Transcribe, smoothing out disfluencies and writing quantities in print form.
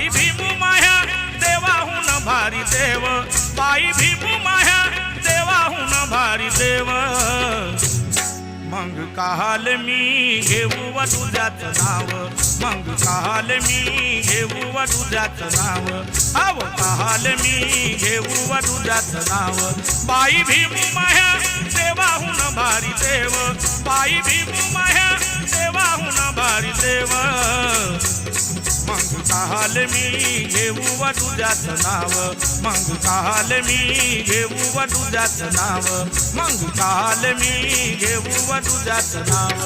बाई भीमू माह्या देवाहून भारी देव, बाई भीमू माह्या देवाहून भारी देव। मग काल मी घेऊ तुझ्याचं नाव, मग काल मी घेऊ तुझ्याचं नाव, अव काल मी घेऊ तुझ्याचं नाव। बाई भीमू माह्या देवाहून भारी देव, बाई भीमू माह्या देवाहून भारी देव। मग काल मी घेऊ तुझ्याचं नाव, मग काल मी घेऊ तुझ्याचं नाव, मग काल मी घेऊ तुझ्याचं नाव।